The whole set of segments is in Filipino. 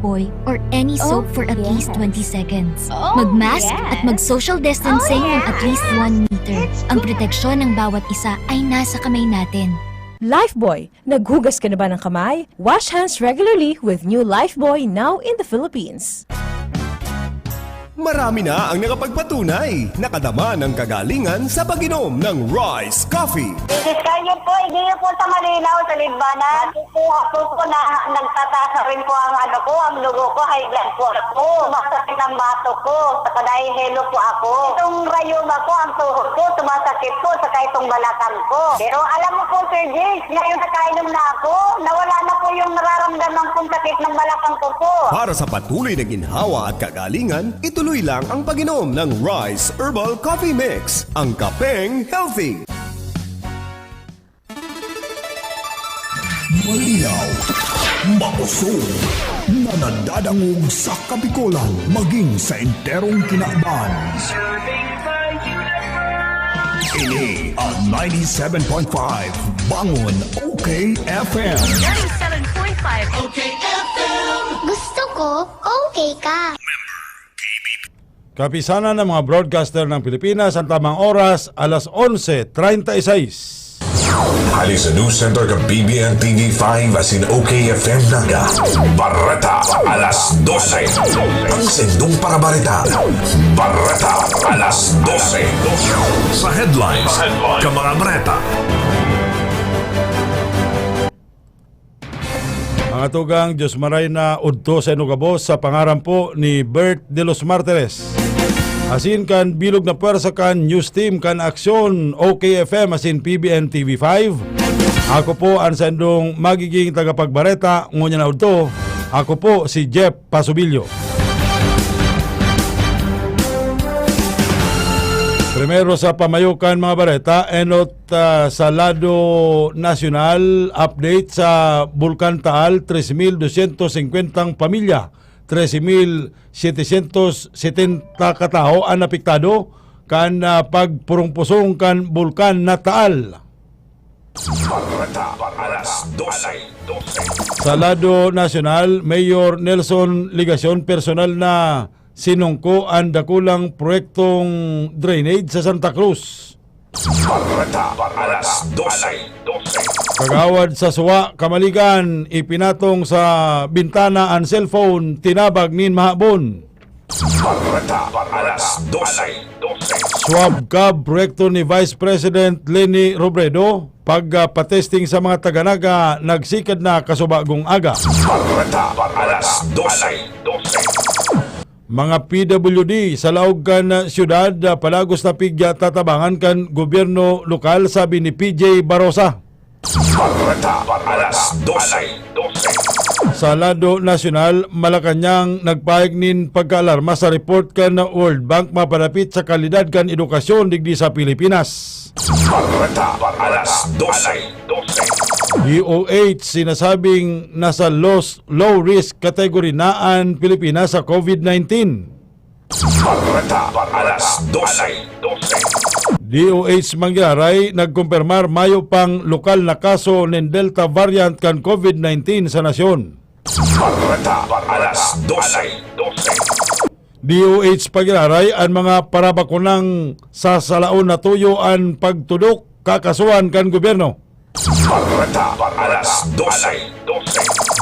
Lifebuoy or any soap for at least 20 seconds. Oh, Mag-mask yes. at mag-social distancing ng at least 1 meter. It's Ang proteksyon ng bawat isa ay nasa kamay natin. Lifebuoy, naghugas ka na ba ng kamay? Wash hands regularly with new Lifebuoy now in the Philippines. Marami na ang nakapagpatunay, nakadama ng kagalingan sa pag-inom ng Rice Coffee. Kayo po, hindi niyo po sa malinaw sa libanan. Kukuha po na nagtataas rin po ang ang dugo ko, high blood po ako. Sumasakit ang bato ko, saka dahihilo po ako. Itong rayuma ko, ang tuhod ko, sumasakit po, saka itong balakang ko. Pero alam mo po, Sir James, ngayon nakainom na ako, nawala na po yung nararamdaman kong sakit ng balakang ko po. Para sa patuloy na ginhawa at kagalingan, ituloy lang ang pag-inom ng Rice Herbal Coffee Mix, ang kapeng healthy. Malinaw, makusog, na nadadangog sa Kapikolan maging sa enterong kinaaban. Ini ang 97.5 Bangon OK FM. 97.5 OK FM. Gusto ko, okay ka. Kapisanan ng mga broadcaster ng Pilipinas, ang tamang oras, alas 11:36. Hali sa News Center ng BBN TV5 asin OKFM Naga. Barata, alas 12. Ang sendong para barita. Barata, alas 12. Sa headlines, Kamara Bareta. Mga tugang, Diyos maray na udto sa inugabos sa pangarampo ni Bert de los Martires. Asin kan bilog na pwersa kan news team kan aksyon OKFM asin PBN TV5. Ako po ang sendong magiging tagapagbareta ngunya na udto. Ako po si Jeff Pasubilyo. Primero sa pamayukan mga bareta, enot sa lado nasyonal, update sa Bulkan Taal, 3,250 pamilya, 13,770 katao ang napiktado kan pagpurong-pusong kan Bulkan na Taal. Sa lado nasyonal, Mayor Nelson Ligacion personal na sinungko ang dakulang proyektong drainage sa Santa Cruz. Kagawad sa Suwa, Kamaligan, ipinatong sa bintana ang cellphone, tinabag nin mahabon. Swab cab proyekto ni Vice President Leni Robredo, pagpatesting sa mga taganaga, nagsikad na kasubagong aga. Mga PWD sa laog kan syudad, palagos na pigya tatabangan kan gobyerno lokal, sabi ni PJ Barosa. Sa lado nasyonal, Malacanang nagpahig nin pagkaalarma sa report kan World Bank mapadapit sa kalidad kan edukasyon digdi sa Pilipinas. DOH sinasabing nasa low risk category na ang Pilipinas sa COVID-19. DOH Manggaray nagkumpirmar mayo pang lokal na kaso ng Delta variant kan COVID-19 sa nasyon. DOH Pagiraray ang mga parabakunang sasalaon na tuyo ang pagtudok kakasuhan kan gobyerno.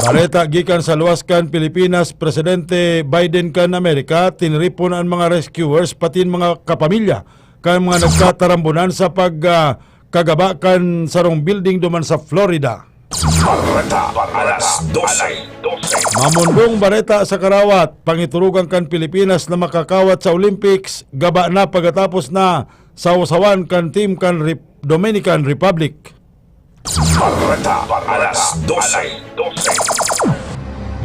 Bareta gikan sa luwas kan Pilipinas, Presidente Biden kan Amerika, tinripon ang mga rescuers pati mga kapamilya kan mga nagkatarambunan sa pagkagabakan sarong building duman sa Florida. Mamundong bareta sa Karawat, pangiturugan kan Pilipinas na makakawat sa Olympics, gaba na pagkatapos na sausawan kan team kan Dominican Republic.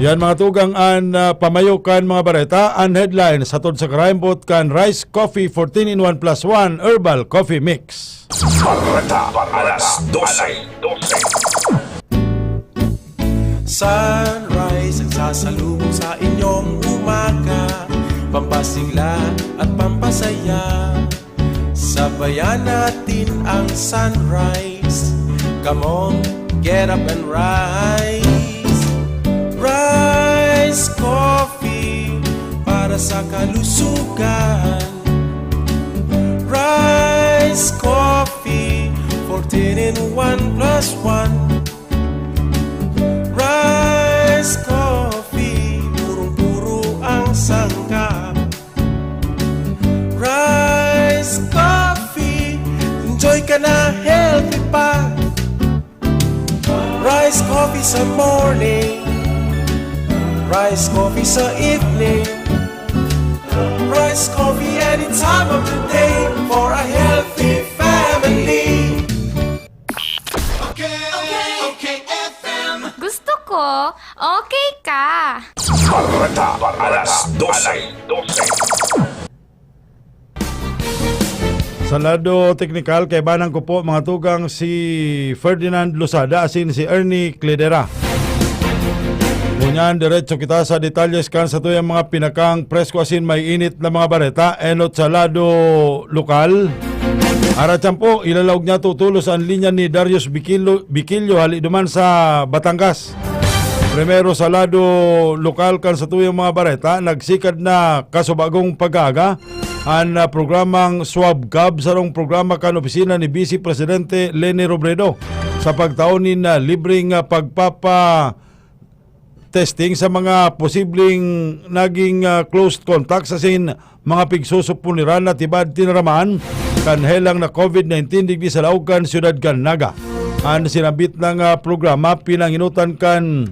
Yan mga tugang ang pamayukan mga bareta, ang headlines hatod sa Karaimbot kan Rice Coffee 14-in-1 plus 1 Herbal Coffee Mix. Sunrise ang sasalubong sa inyong umaga, pampasigla at pampasaya. Sabayan natin ang sunrise. Come on, get up and rise. Rise, sa kalusugan. Rice Coffee, 14 in 1 plus 1. Rice Coffee, purong-puro ang sangkap. Rice Coffee, enjoy ka na, healthy pa. Rice Coffee sa morning, rice coffee sa evening, rice coffee any time of the day for a healthy family. Gusto ko, okay ka. Barreta alas 12. Sa lado teknikal, kay banang ko po mga tugang si Ferdinand Losada asin si Ernie Cledera. Kunyan, diretso kita sa detalles kan sa tuyang mga pinakang presko asin may init na mga bareta enot sa lado lokal. Arachan po, ilalawag niya tutulos ang linya ni Darius Bikilyo hali duman sa Batangas. Primero sa lado lokal kan sa tuyang mga bareta, nagsikad na kasubagong pag-aga ang programang Swab Gab sa rong programa kan opisina ni Vice Presidente Leni Robredo sa pagtaunin na libreng pagpapa testing sa mga posibleng naging close contacts asin mga pigsusupuliran na tibad tinaramaan kanhelang na COVID-19 digdi sa Laucan, Siyudad kan Naga. Ang sinabit ng programa pinanginutan kan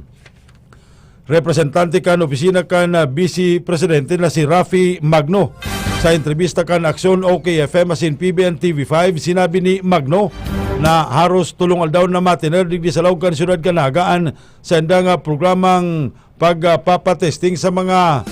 representante kan opisina kan Vice Presidente na si Rafi Magno. Sa entrevista kan Aksyon OKFM asin PBN TV5, sinabi ni Magno na haros tulong aldaw na matiner digdi sa Laucan, Siyudad kan Nagaan sa endang programang pagpapatesting sa mga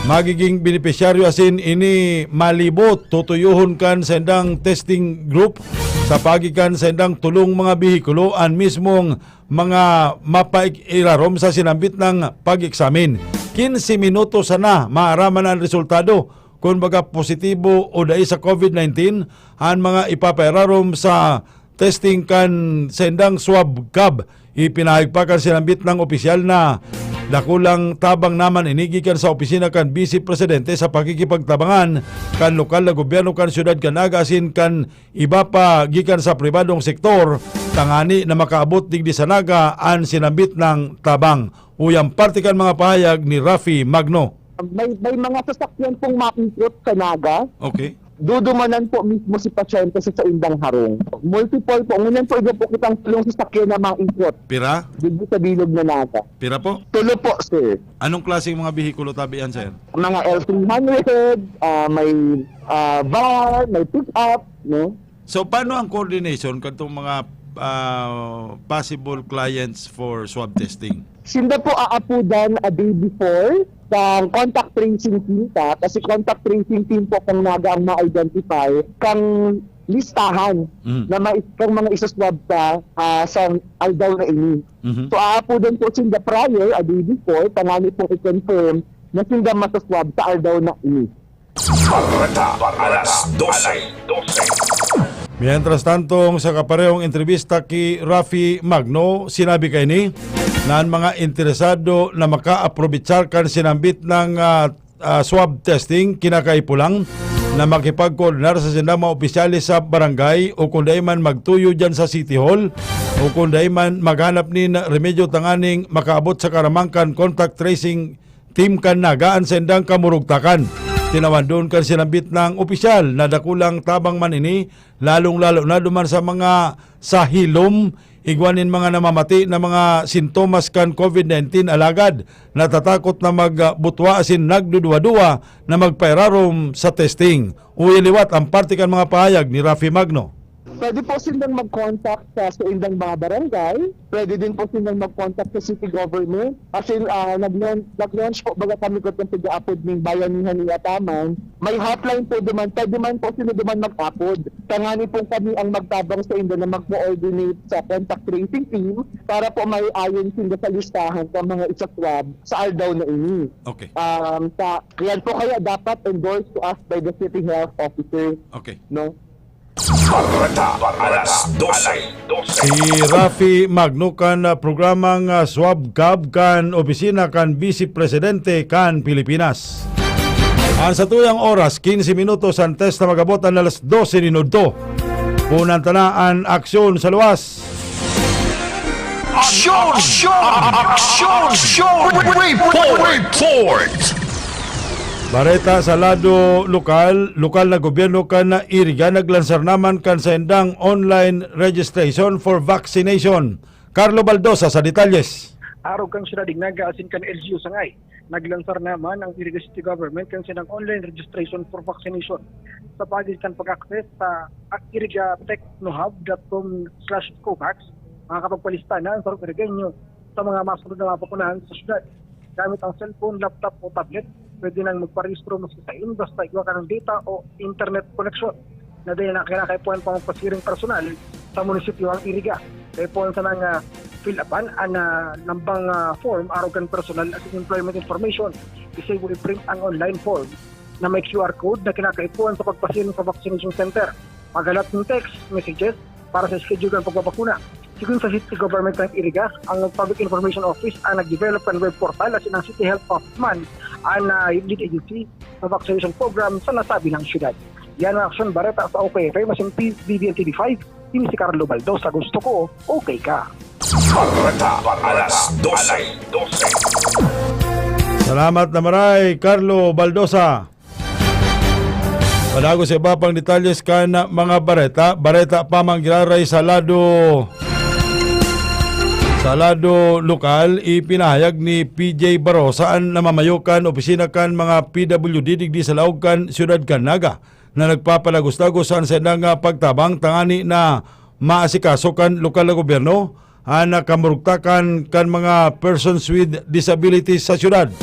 magiging benepisyaryo asin ini malibot tutuyuhon kan sa endang testing group sa pagikan sa endang tulong mga bihikulo ang mismong mga mapairarom sa sinambit ng pag-eksamin. 15 minuto sana maaraman ang resultado kung baga positibo o dahil sa COVID-19 ang mga ipapairarom sa testing kan sendang swab gab. Ipinahigpakan sinambit ng opisyal na dakulang tabang naman inigikan sa opisina kan Vice Presidente sa pakikipagtabangan kan lokal na gobyerno kan Siyudad kan Naga asin kan iba pa gikan sa pribadong sektor tangani na makaabot digdi sa Naga ang sinambit ng tabang. Uyang parte kan mga pahayag ni Rafi Magno. May mga sasakyan pong maikot sa Naga. Okay. Dudumanan po mismo si pasyente sa Indang Harong. Multiple po. Ngunyan po iba po kitang tulong sasakyan na maikot. Pira? Dito sa bilog na Naga. Pira po? Tulo po, sir. Anong klaseng mga bihikulo tabian, sir? Mga L300, may van, may pick-up, no? So, paano ang coordination katong mga possible clients for swab testing? Sinda po aapudan a day before kang contact tracing team ta, kasi contact tracing team po kung Naga ang ma-identify kang listahan na kang mga isaswab ta sa aldaw na ini. So aapudan po sinda prior a day before tangani po i-confirm na sinda masaswab sa aldaw na ini. Barreta alas 12. Mientras tanto, sa kaparehong entrevista kay Rafi Magno, sinabi kay ni na ang mga interesado na maka-aprobitsar kan sinambit ng swab testing kinakaipulang na makipag-coordinar sa sinama opisyalis sa barangay o kung dahi man magtuyo dyan sa City Hall o kung dahi man maghanap ni na remedyo tanganing makaabot sa karamangkan contact tracing team kan Nagaan sendang kamurugtakan. Tinawan doon kan sinambit ng opisyal na dakulang tabang man ini lalong-lalo na duman sa mga sahilom igwanin mga namamati na mga sintomas kan COVID-19 alagad natatakot na magbutwa asin nagduduwa-duwa na magpairarom sa testing. Uyaliwat ang parte kan mga pahayag ni Rafi Magno. Pwede po silang mag-contact sa indang mga barangay. Pwede din po silang mag-contact sa city government. Kasi nag-launch po baga kami ko itong pag-upload ng bayanihan ni Ataman. May hotline po duman. Pwede man po sila duman mag-upload. Tangani po kami ang magtabang sa inyo na mag-coordinate sa contact tracing team para po may ayon sila sa listahan ng mga isaswab sa aldaw na ini. Okay. Yan po kaya dapat endorsed to us by the city health officer. Okay. No? Barreta alas 12. Si Rafi Magno kan programang Swab Gab kan opisina kan Vice Presidente kan Pilipinas. Ang sa tuyang oras, 15 minutos ang test na magabot ang alas 12 minuto. Punang tanaan, aksyon sa luwas. Aksyon! Report! Bareta sa lado lokal na gobyerno kan na iriga naglansar naman kan sa endang online registration for vaccination. Carlo Baldosa sa detalles. Araw kang sila dignaga asin kan LGU sangay. Naglansar naman ang Iriga City Government kan sinang online registration for vaccination. Sa pagitan pag-access sa irigatechnohub.com/covax, makakapagpalista na ang sarong Irigenyo sa mga masunod na mapupunahan sa syudad. Gamit ang cellphone, laptop o tablet, pwede nang magparehistro maski sa in, basta iwa ka ng data o internet connection. Na dahil na kinakaipuan pang magpasiring personal sa munisipyo ang Iriga. Kaya po sa nang fill-upan ang lambang form arogan personal at employment information. Isa mo i-print ang online form na may QR code na kinakaipuan sa pagpasiring sa vaccination center. Pagalat ng text, messages para sa schedule ng pagbabakuna. Sigun sa City Government ng Iriga, ang Public Information Office ang nag-develop ng web portal at ang City Health Office ang lead agency sa vaccination program sa nasabi ng syudad. Yan ang aksyon Bareta sa OKFM, masin BBN TV5, ini si Carlo Baldo sa gusto ko, okay ka. Barreta alas 12. Salamat na maray, Carlo Baldosa. Padago sa iba pang detalles ka na mga bareta pa manggiraray sa lado lokal, ipinahayag ni PJ Baro saan namamayukan opisina kan mga PWD digdi sa laog kan siyudad kan Naga na nagpapalagos-lagos saan sa nang pagtabang tangani na maasikaso kan lokal na gobyerno ang nakamurugtakan kan mga persons with disabilities sa siyudad.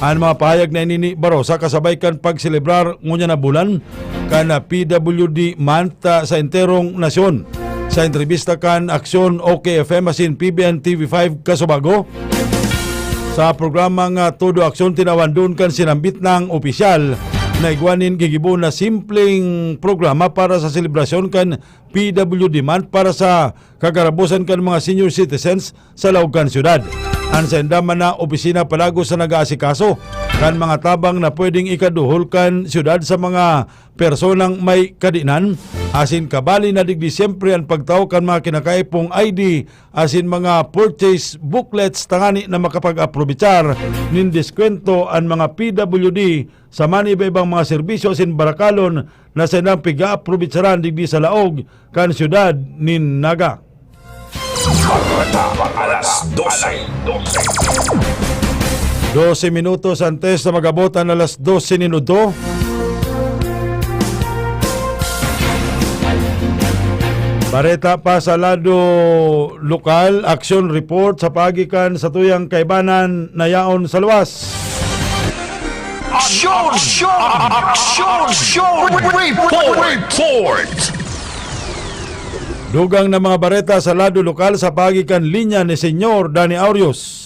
Ang mga pahayag na inini Barosa kasabay kan pagselebrar ngunya na bulan kan PWD month sa enterong nasyon. Sa entrevista kan Aksyon OKFM asin PBN TV5 Kasubago, sa programang Todo Aksyon tinawandun kan sinambit ng opisyal na igwanin gigibo na simpleng programa para sa selebrasyon kan PWD month para sa kagarabusan kan mga senior citizens sa Laugan Syudad. Ang sendaman na opisina palago sa nag-aasikaso kan mga tabang na pwedeng ikaduhol kan syudad sa mga personang may kadinan asin kabali na digdi siyempre ang pagtaw kan mga kinakaipong ID asin mga purchase booklets tangani na makapag-aprobitsar nin diskwento ang mga PWD sa maniba-ibang mga serbisyo asin barakalon na sendang piga-aprobitsaran digdi sa laog kan syudad nin Naga. Barreta alas 12. 12 minutos ang test na magabotan alas 12 minuto. Bareta pa sa lado lokal, action report sa pagikan sa tuyang kaibanan na yaon sa luwas. Aksyon! Report! Dugang na mga bareta sa lado lokal sa pagikan linya ni Senyor Danny Aurios.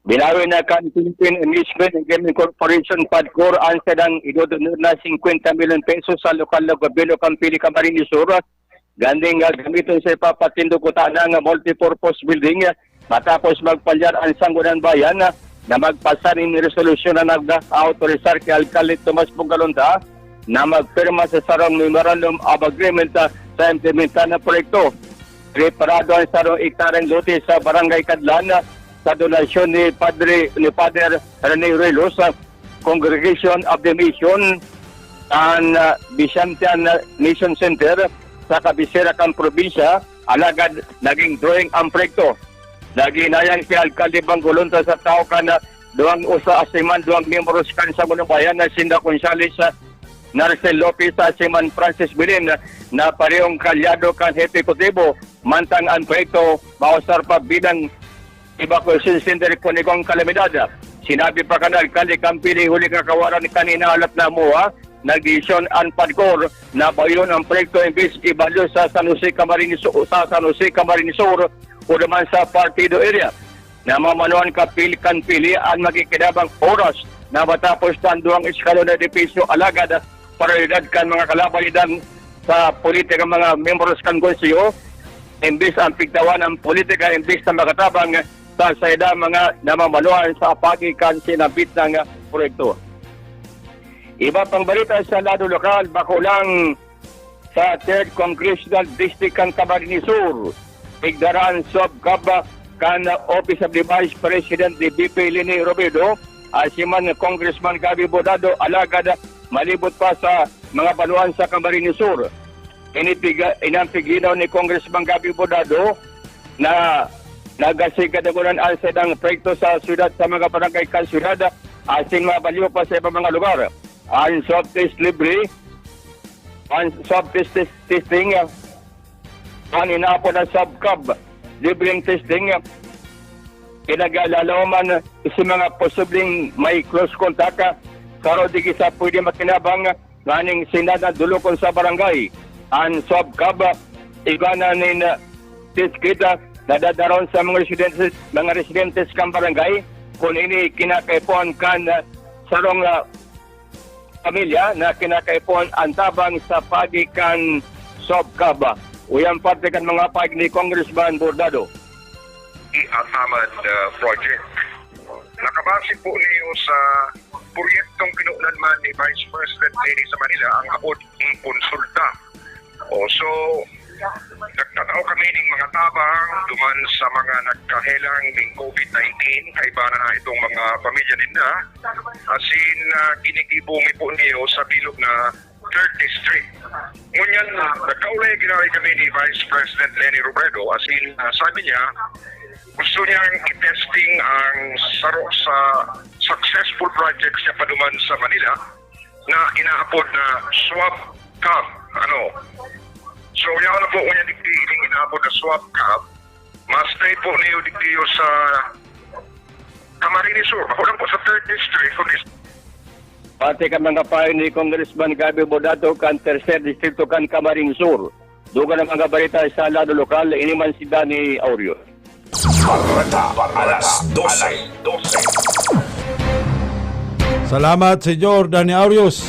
Binawi na kan Philippine Amusement and Gaming Corporation PADCOR ang sedang idodonor na 50 million pesos sa lokal na gobyerno Kampili, Camarines Sur. Ganding gamiton sa ipapatindog-utan ng multipurpose building matapos magpalyar ang Sangguniang Bayan na magpasa ng resolusyon na nag-autorizar kay Alcalde Tomas Pugalonda na magpirma sa sarong Memorandum of Agreement sa implementan na proyekto. Preparado ang sarong iktarang lote sa Barangay Kadlan sa donasyon ni Padre Rene Relos sa Congregation of the Mission and Byzantine Mission Center sa kabisera kang probinsya. Alagad naging drawing ang proyekto. Naginayang si Alcalde Bangolonta sa tao ka na duwang usa asiman duwang membros kan sa Munong Bayan na Sinda Gonzales Narcel Lopez sa Siman Francis Bilin na parehong kalyado kan Hepe Cotibo mantang ang proyekto mausar pa bilang evacuation center Conigong Calamidad. Sinabi pa kan Alcalde Kampili huli kakawaran kanina alat na mua nag-desisyon ang PADCOR na bayon ang proyekto imbis ibalyo sa San Jose Camarines Sur o naman sa partido area. Na mamanuan kapili ang magkikidabang oras na matapos tanduang eskalon na depisyo alagad prioridad kan mga kalabayan sa politika mga membros kan konseyo imbis ang pigtawan ng politika imbis na makatabang sa sayda mga namamanuan sa pagikan sinabit ng proyekto. Iba pang balita sa lado lokal, bakulang sa 3rd Congressional District kan Camarines Sur. Igdaraan subkaba kan Office of the Vice President ni BP Leni Robredo, asiman Congressman Gabi Bordado, alagad malibot pa sa mga banuan sa Camarines Sur. Inampiginaw ni Congressman Gabi Bordado na nagasigadagunan ang sedang proyekto sa syudad sa mga barangay kan syudad, asin mabaliw pa sa ibang mga lugar. Ang swab test libre, ang swab test testing, ang inaapon ng subcab, libreng testing, kinag-alalaman sa mga posibleng may close contact, karo di kisa pwede makinabang nganing sinada dulokon sa barangay. Ang subcab, igana nin test kita, nadadaron sa mga residentes kang barangay, kung ini kinakaipon kan sarong pamilya na kinakaipon ang tabang sa pagikan subkaba. Uyang parte kan mga pag ni Congressman Bordado. Atamad project. Nakabase po niyo sa proyektong pinuunan man ni Vice President Leni sa Manila ang abot ng konsulta. So, nagtatao kami ng mga tabang duman sa mga nagkahelang ng COVID-19 kaiba na itong mga pamilya nila asin ginigibumi po niyo sa bilog na 3rd District. Ngunyan, nagkaulay ginari kami ni Vice President Leni Robredo asin sabi niya gusto niyang i-testing ang saro sa successful projects niya paduman sa Manila na inaapod na swab cab. So, yan na po kanya digdiiling inaabot na swab cab. Mastay po niyo digdiyo sa Camarines Sur. Ako lang po sa 3rd District. Pati ka mga payo ni Congressman Gabi Bordado kan 3rd District kan Camarines Sur. Duga ng mga balita sa lado lokal, iniman si Danny Aureo. Barreta alas 12. Salamat, Senyor Danny Aureos.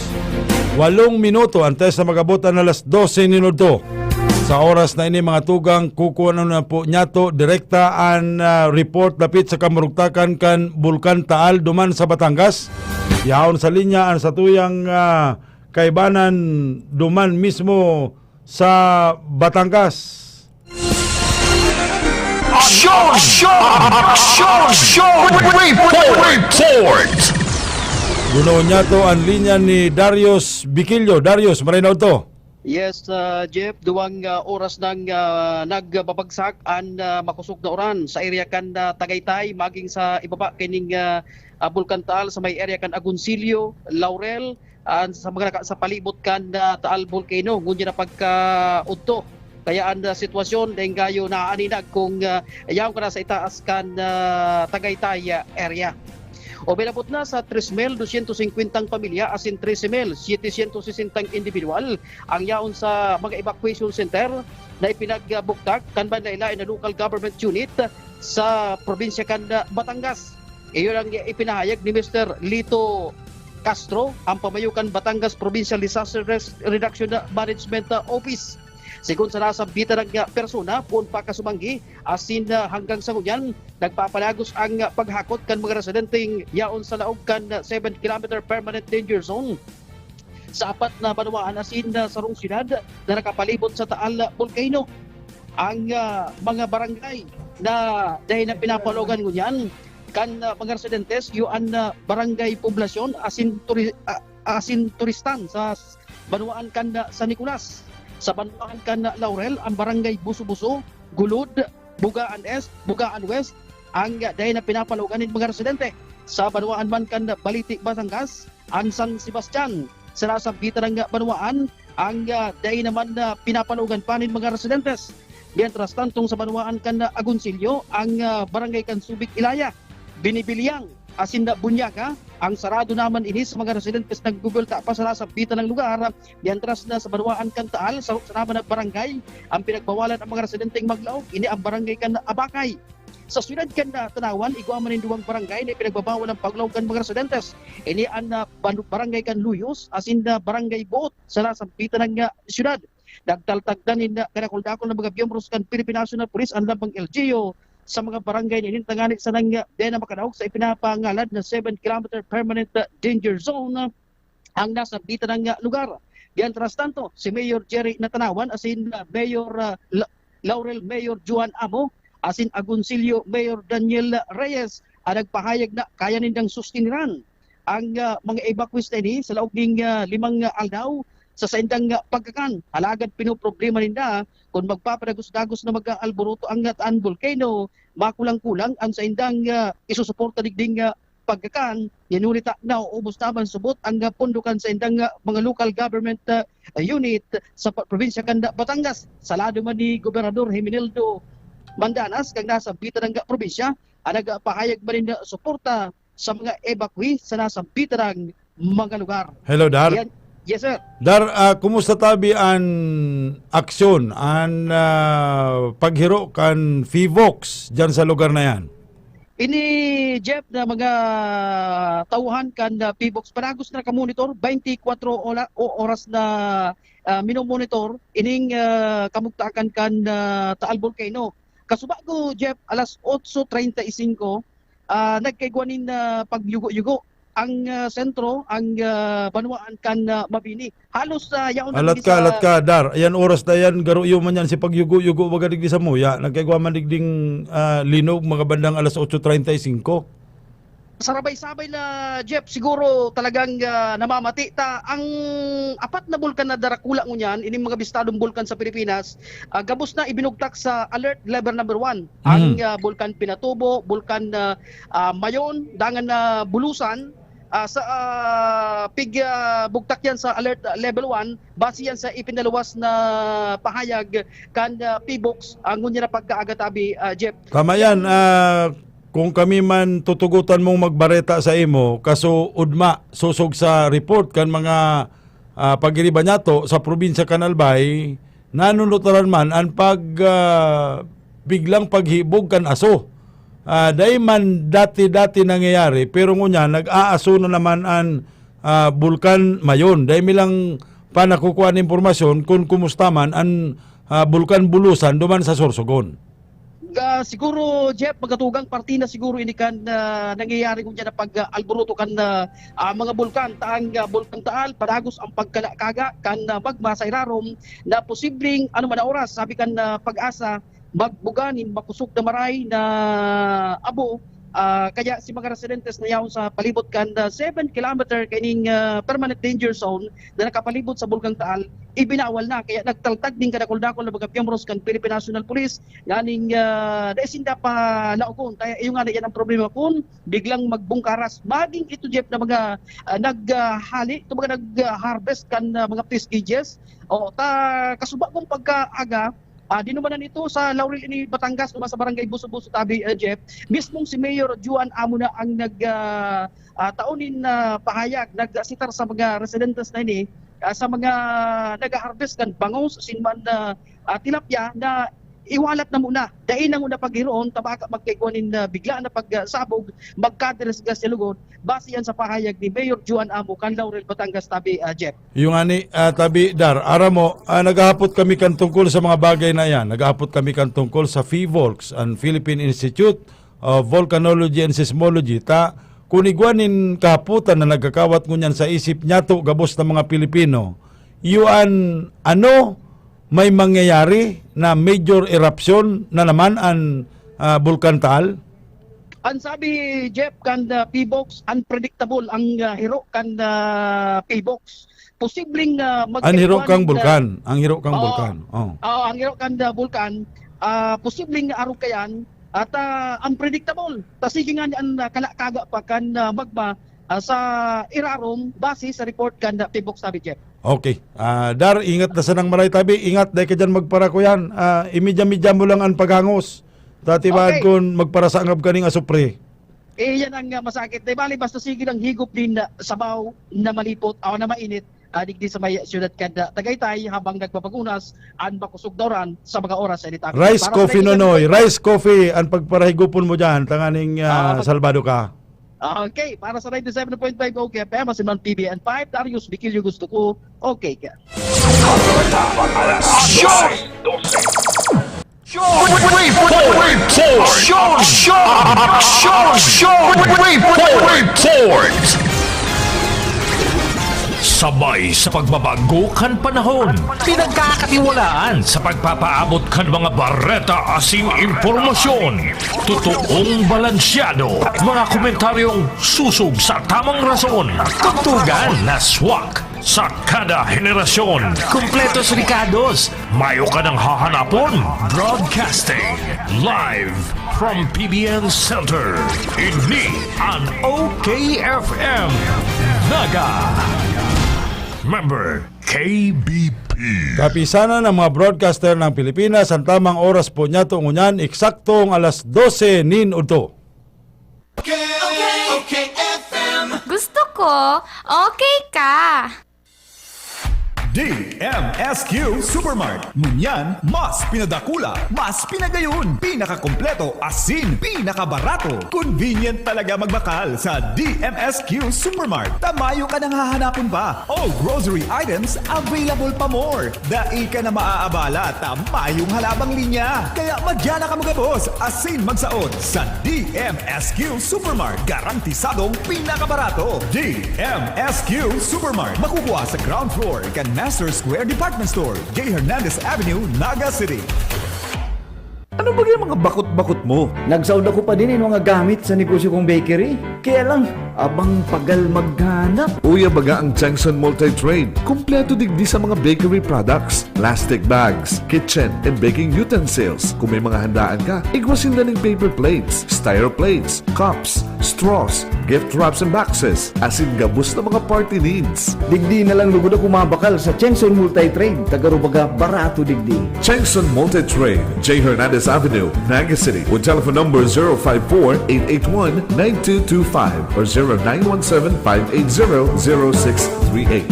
8 minuto antes na magabutan alas 12 minuto. Sa oras na ini mga tugang kukuha na po nyato direkta ang report lapit sa kamarugtakan kan Bulkan Taal duman sa Batangas. Yaon sa linya ang satuyang kaibanan duman mismo sa Batangas. Report! Guno niya to ang linya ni Darius Biquillo. Darius, marinaw to. Yes, Jeff, duwang oras nang nagbabagsak ang makusog na oran sa area kan Tagaytay, maging sa ibaba kining Bulkan Taal sa may area kan Agoncillo, Laurel, sa mga sa palibot kan Taal Volcano, ngunya na pagka-udto. Kaya ang sitwasyon dahil gayo na aninag kung yaw ka na sa itaas kan Tagaytay area. O binabot na sa 3,250 pamilya asin 13,760 individual ang yaon sa mga evacuation center na ipinagbuktak kan banlaylain na local government unit sa probinsya kan Batangas. Iyon ang ipinahayag ni Mr. Lito Castro, ang pamayukan Batangas Provincial Disaster Reduction Management Office. Sigun sa nasabitan ng persona, puon pa kasumanggi, asin hanggang sa ngunyan, nagpapalagos ang paghakot kan mga residenteng yaon sa laog kan 7 km permanent danger zone. Sa apat na banwaan asin sa rong siyudad na nakapalibot sa Taal Volcano. Ang mga barangay na dahil na pinapalogan ngunyan, kan mga residentes, yung barangay poblasyon asin turistan sa banwaan kan San Nicolas. Sa banwaan kan Laurel, ang barangay Buso-Buso, Gulod, Bugaan Est, Bugaan West, ang dahil na pinapalugan ng mga residente. Sa banwaan man kan Balitik, Batangas, ang San Sebastian. Sa nasabitan ng banwaan, ang dahil naman na pinapalugan pa ng mga residentes. Mientras tantong sa banwaan kan Agoncillo, ang barangay kan Subic, Ilaya, Binibilyang, asin na Bunyaga, ang sarado naman ini sa mga residentes nagbubulta pa sa nasabitan ng lugar. Mientras na sa banwaan kan Taal, sa naman ng barangay, ang pinagbawalan ang mga residenteng maglaog, ini ang barangay kan Abakay. Sa syudad kan Tanawan, igwa man duwang barangay na pinagbabawal ang paglaog kan mga residentes. Ini ang barangay kan Luyos, asin na barangay Boot sa nasabitan ng syudad. Nagtaltagdanin na kanakuldakol ng mga biyembros kan Philippine National Police ang lambang LGU sa mga barangay na inintanganit sa nang na makadaog sa ipinapangalad na 7 km permanent danger zone. ang nasa bitan ng lugar. Mientras tanto, si Mayor Jerry Natanawan, asin Mayor Laurel Mayor Juan Amo, asin Agoncillo Mayor Daniel Reyes, nagpahayag na kaya nindang sustiniran ang mga evacuees na ini sa laog ng 5 aldaw sa saindang pagkakan. Halagad pinoproblema ninda kung magpapadagos-dagos na mag-alboruto ang Taan Volcano, makulang-kulang ang saindang isusuporta digding pagkakan. Yanunita na ubos naman subot ang pundukan sa indang mga local government unit sa probinsya kanda Batangas. Sa lado man ni Gobernador Jimenildo Mandanas kang nasa bitan ng probinsya, nagpahayag ba rin suporta sa mga evacuee sa nasa bitan ng mga lugar. Hello, Dar. Yes, sir. Dar, kumusta tabi an aksyon, an paghiro kan FIVOX dyan sa lugar na yan? Ini, Jeff, na mga tauhan kan PBOX, panagos na ka-monitor, 24 oras na minomonitor, ining kamugtakan kan Taal Volcano. Kasubago, Jeff, alas 8:35, nagkaigwanin na pagyugo-yugo ang sentro, ang banwaan kan Mabini. Halos yaon Alat ka, Dar. Ayan oras na yan, garuyo man yan si pagyugo-yugo baga digdi sa muya. Nagkaigwa man digding linog mga bandang alas 8:35. Sarabay-sabay na, Jeff, siguro talagang namamati ta. Ang apat na bulkan na darakula mo niyan, ining mga bistadong bulkan sa Pilipinas, gabos na ibinugtak sa alert level number 1. Ang bulkan Pinatubo, bulkan Mayon, dangan na Bulusan, sa bugtak yan sa alert level 1, base yan sa ipinaluwas na pahayag kan PBOX, ang ngunya na pagkaagatabi, Jeff. Tama yan, kung kami man tutugutan mong magbareta sa imo, kaso udma, susog sa report kan mga pagiriba nyato sa probinsya Kanalbay, nanunutaran man ang biglang paghibog kan aso. Dahil man dati-dati nangyayari, pero ngunya nag-aaso na naman ang Bulkan Mayon. Dahil milang panakukuha ng informasyon kung kumusta man ang Bulkan Bulusan duman sa Sorsogon. Siguro, Jeff, magkatugang party na siguro ini kan nangyayari kung dyan na pag-alboruto kan mga bulkan. Taang Bulkan Taal, padagos ang pagkalakaga kan magma sa irarom na posibleng ano man na oras, sabi kan Pag-asa, magbuganin, makusog na maray na abo. Kaya si mga residentes na yaon sa palibot kan 7 kilometer kaning permanent danger zone na nakapalibot sa Bulkan Taal, ibinawal na. Kaya nagtaltag din kadakol-dakol na mga piyembros kan Philippine National Police ganing daisinda pa laukon. Kaya yung nga na yan ang problema kung biglang magbungkaras. Maging ito, Jeff, na mga naghali, ito mga nag-harvest kan mga fish cages. O kasuba kong pagkaaga, dinumanan ito sa Laurel ini Batangas, sa barangay Buso-Buso tabi, Jeff. Mismong si Mayor Juan Amo na ang taonin na pahayag, nagsitar sa mga residentes na ini, sa mga nag-harvest kan bangos, sinman na tilapia na iwalat na muna. Dahil na muna paghiroon, tabaka magkaikuanin na bigla na pagsabog, magkaderes gas sa lugod, base yan sa pahayag ni Mayor Juan Amo kan Laurel Batangas tabi, Jeff. Yung ani, tabi, Dar, ara mo, naghahapot kami kan tungkol sa mga bagay na yan. Naghahapot kami kan tungkol sa FIVOLCS, ang Philippine Institute of Volcanology and Seismology. Kunigwanin kahaputan na nagkakawat ngunyan sa isip nyato gabos ng mga Pilipino. Yuan, may mangyayari na major eruption na naman ang Bulkan Taal? Ang sabi, Jeff, kan PBOX, unpredictable ang hiro kan PBOX. Posibleng ang hiro kang bulkan. Ang hiro kang bulkan. Ang hiro kan bulkan, posibleng araw kayan at unpredictable. Sige nga ang kalakaga pa kan magma sa irarom base sa report kan PBOX sabi, Jeff. Okay. Dar, ingat na sanang maray tabi. Ingat, dahil ka dyan magpara ko yan. Imidya-midya mo lang ang paghangos. Tatibaan kung magparasangab ka ning asupre. Yan ang masakit. Dahil bali, basta sige lang higop din sabaw na malipot o na mainit. Digdi sa may siyudad kada Tagaytay habang nagpapagunas ang bakusog dauran sa mga oras sa editang. Rice coffee, Nonoy. Rice coffee ang pagparahigupon mo dyan. Tanganing salbado ka. Okay, para sa 97.5 OK FM, Masiman PBN 5, Darius Bikilyo gusto ko, okay ka. Sabay sa pagbabago kan panahon. Pinagkakatiwalaan sa pagpapaabot kan mga bareta asin impormasyon. Totoong balansyado at mga komentaryong susog sa tamang rason. Tugtugan na swak sa kada henerasyon. Kompletos Ricardos, mayo ka ng hahanapon. Broadcasting live from PBN Center. Ini ang OKFM Naga. Member KBP. Kapisanan ng mga broadcaster ng Pilipinas, ang tamang oras po niya tungunyan, eksaktong alas 12 nin udto. Gusto ko, okay ka. DMSQ Supermart. Ngunyan, mas pinadakula, mas pinagayon, pinakakompleto, asin, pinakabarato. Convenient talaga magbakal sa DMSQ Supermart. Tamayo ka nang hahanapon pa. All grocery items available pa more. Dai ka na maaabala, tamayong halabang linya. Kaya magyana ka magabos, asin magsaot sa DMSQ Supermart. Garantisadong pinakabarato. DMSQ Supermart. Makukuha sa ground floor, Master Square Department Store, J. Hernandez Avenue, Naga City. Ano ba yung mga bakot-bakot mo? Nagsaud ako pa din yung mga gamit sa negosyo kong bakery. Kaya lang, abang pagal maghanap. Uya baga ang Changson Multi-Trade. Kompleto digdi sa mga bakery products, plastic bags, kitchen and baking utensils. Kung may mga handaan ka, igwasin na ng paper plates, styro plates, cups, straws, gift wraps and boxes, asin gabos na mga party needs. Digdi na lang lugod ako mabakal sa Changson Multi-Trade. Tagarubaga barato digdi. Changson Multi-Trade, J. Hernandez Avenue, Naga City, with telephone number 054-881-9225 or 0917-580-0638.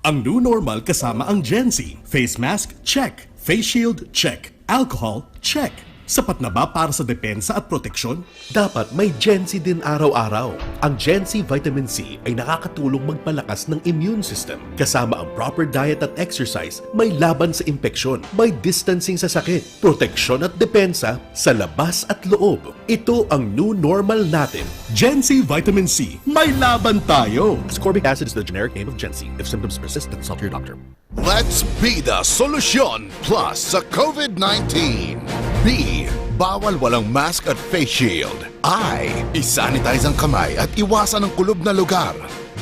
Ang new normal kasama ang Gen Z. Face mask, check. Face shield, check. Alcohol, check. Sapat na ba para sa depensa at proteksyon? Dapat may Gen Z din araw-araw. Ang Gen Z Vitamin C ay nakakatulong magpalakas ng immune system. Kasama ang proper diet at exercise, may laban sa impeksyon, may distancing sa sakit, proteksyon at depensa sa labas at loob. Ito ang new normal natin. Gen Z Vitamin C. May laban tayo! Ascorbic acid is the generic name of Gen Z. If symptoms persist, consult your doctor. Let's be the solution plus sa COVID-19. B. Bawal walang mask at face shield. I. Isanitize ang kamay at iwasan ang kulob na lugar.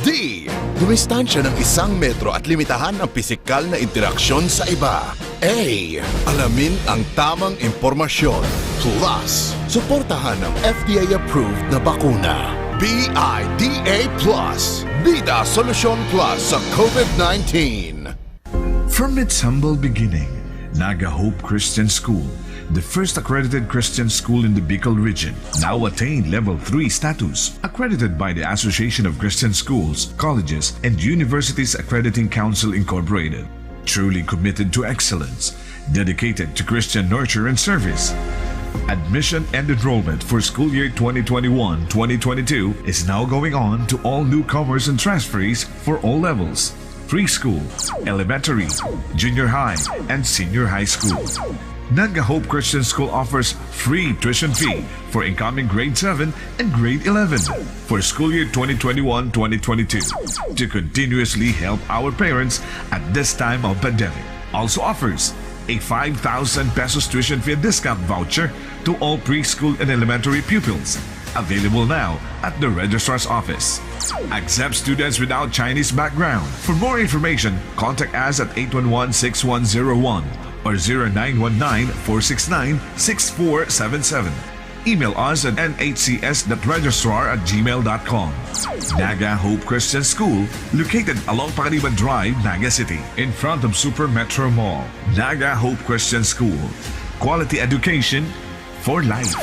D. Dumistansya ng 1 metro at limitahan ang pisikal na interaksyon sa iba. A. Alamin ang tamang impormasyon. Plus, suportahan ang FDA-approved na bakuna. BIDA Plus. Bida Solusyon Plus sa COVID-19. From its humble beginning, Naga Hope Christian School, the first accredited Christian school in the Bicol region, now attained Level 3 status, accredited by the Association of Christian Schools, Colleges, and Universities Accrediting Council Incorporated. Truly committed to excellence, dedicated to Christian nurture and service. Admission and enrollment for school year 2021-2022 is now going on to all newcomers and transferees for all levels. Preschool, elementary, junior high, and senior high school. Naga Hope Christian School offers free tuition fee for incoming grade 7 and grade 11 for school year 2021-2022 to continuously help our parents at this time of pandemic. Also offers a 5,000 pesos tuition fee discount voucher to all preschool and elementary pupils. Available now at the Registrar's Office. Accept students without Chinese background. For more information, contact us at 811-6101 or 0919-469-6477. Email us at nhcs.registrar@gmail.com. Naga Hope Christian School, located along Pagadiban Drive, Naga City, in front of Super Metro Mall. Naga Hope Christian School. Quality education for life.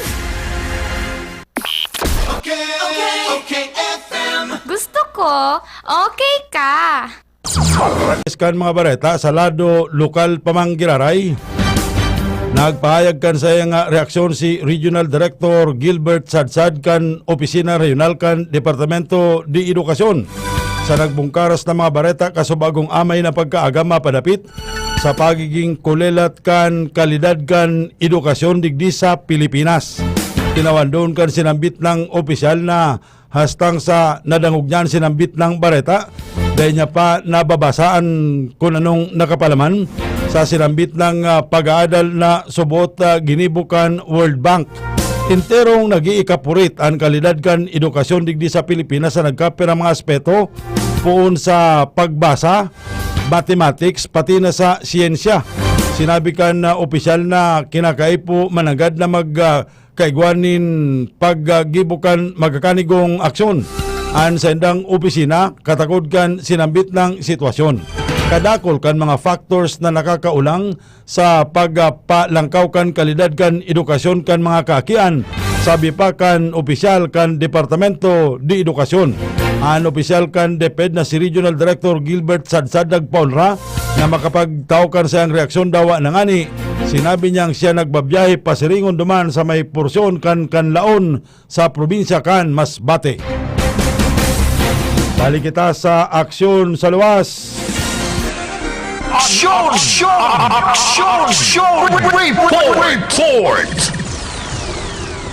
Gusto ko, okay ka. Iskan mga bareta sa lado lokal pamanggiraray. Nagpahayag kan sa iyang reaksyon si Regional Director Gilbert Sadsad kan Opisina Regional kan Departamento de Edukasyon sa nagbungkaras na mga bareta kasubagong amay na pagkaagama padapit sa pagiging kulelat kan kalidad kan edukasyon digdi sa Pilipinas. Tinawandon kan sinambit ng opisyal na hastang sa nadangog niyan sinambit ng bareta. Dahil niya pa nababasaan kung anong nakapalaman sa sinambit ng pag-aadal na subot ginibukan World Bank. Interong nag-iikapurit ang kalidad kan edukasyon digdi sa Pilipinas sa nagkapira mga aspeto puon sa pagbasa, mathematics, pati na sa siyensya. Sinabi kan opisyal na kinakaipo managad na magkaigwanin paggibukan magkakanigong aksyon. An sa indang opisina, katakod kan sinambit ng sitwasyon. Kadakol kan mga factors na nakakaulang sa pagpalangkaw kan kalidad kan edukasyon kan mga kakian. Sabi pa kan opisyal kan Departamento de Edukasyon. An opisyal kan DepEd na si Regional Director Gilbert Sadsadag Paunra na makapagtaw kan sa ang reaksyon dawa ng ani. Sinabi niyang siya nagbabiyahe pasiringon duman sa may porsyon kan Kanlaon sa probinsya kan Masbate. Balik kita sa aksyon sa luwas. Aksyon! Report!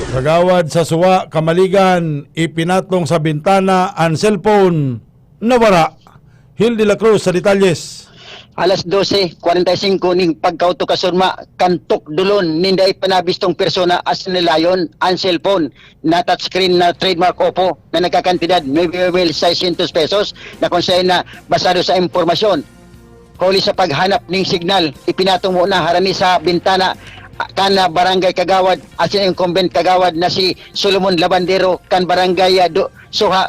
Kagawad sa Suwa, Kamaligan, ipinatong sa bintana ang cellphone nawara. Hil de la Cruz sa detalles. Alas 12:45 ning pagkauto kasurma kantok dulon ninday panabistong persona as nilayon ang cellphone na touchscreen na trademark Oppo na nagkakantidad 9,600 pesos na konsay na basado sa impormasyon. Huli sa paghanap ning signal, ipinatong mo na harani sa bintana kan barangay Kagawad at yung incumbent Kagawad na si Solomon Labandero kan barangay Suha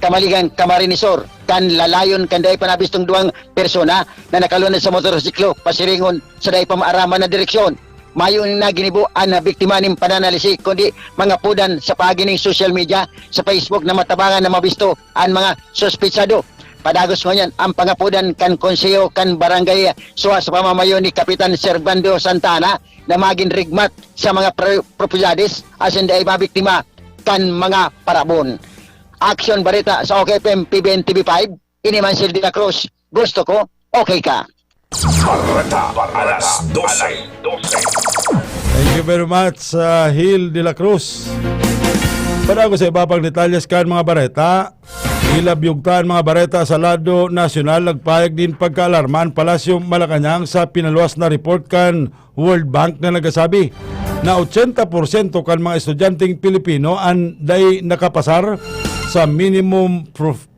Kamaligan Camarinesor kan lalayon kan day panabistong duang persona na nakalunod sa motorsiklo pasiringon sa day pamaaraman na direksyon. Mayo na ginibuan na biktima ning pananalisi kundi mga pudan sa pagining social media sa Facebook na matabangan na mabisto ang mga sospetsado. Padagos mo yan ang pangapudan kan konseyo kan barangay Suha sa pamamayo ni Kapitan Servando Santana na maging rigmat sa mga propiedades asin day mabiktima kan mga parabon. Action Barita sa OKFM PBN TV5, Inimansil de la Cruz. Gusto ko, okay ka. Barreta alas 12. Thank you very much, Hil de la Cruz. Para ko sa iba pang detalles kan mga bareta, ilabyugtan mga bareta sa lado nasyonal nagpayag din pagkaalarman Palasyo Malacanang sa pinaluwas na report kan World Bank na nagasabi na 80% kan mga estudyanteng Pilipino ang day nakapasar sa minimum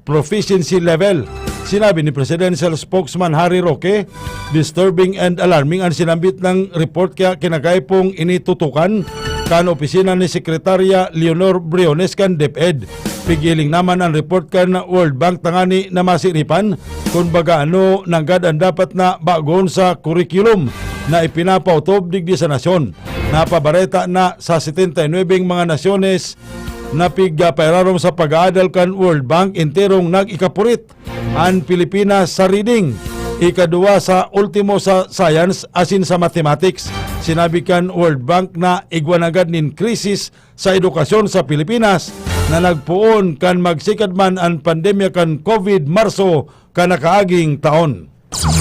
proficiency level. Sinabi ni Presidential Spokesman Harry Roque, disturbing and alarming ang sinambit ng report kaya kinakaipong initutukan kan opisina ni Sekretarya Leonor Briones kan DepEd. Pigiling naman ang report kan World Bank tangani na masiripan kung baga ano nanggad ang dapat na bagon sa kurikulum na ipinapautob digdi sa nasyon. Napabareta na sa 79 mga nasyones na pigpairarom sa pag-aadal kan World Bank interong nag-ikapurit ang Pilipinas sa reading. Ikadua sa ultimo sa science asin sa mathematics. Sinabi kan World Bank na igwanagad nin krisis sa edukasyon sa Pilipinas na nagpuon kan magsikad man ang pandemya kan COVID Marso kan nakaaging taon.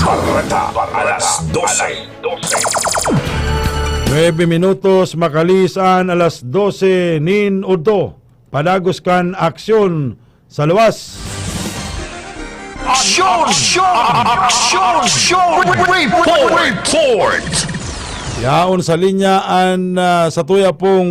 Barreta alas 12. 9 minutos makalisan alas 12 nin udto. Padagos kan aksyon sa luwas. Aksyon! Report! Yaon sa linya an sa tuya pong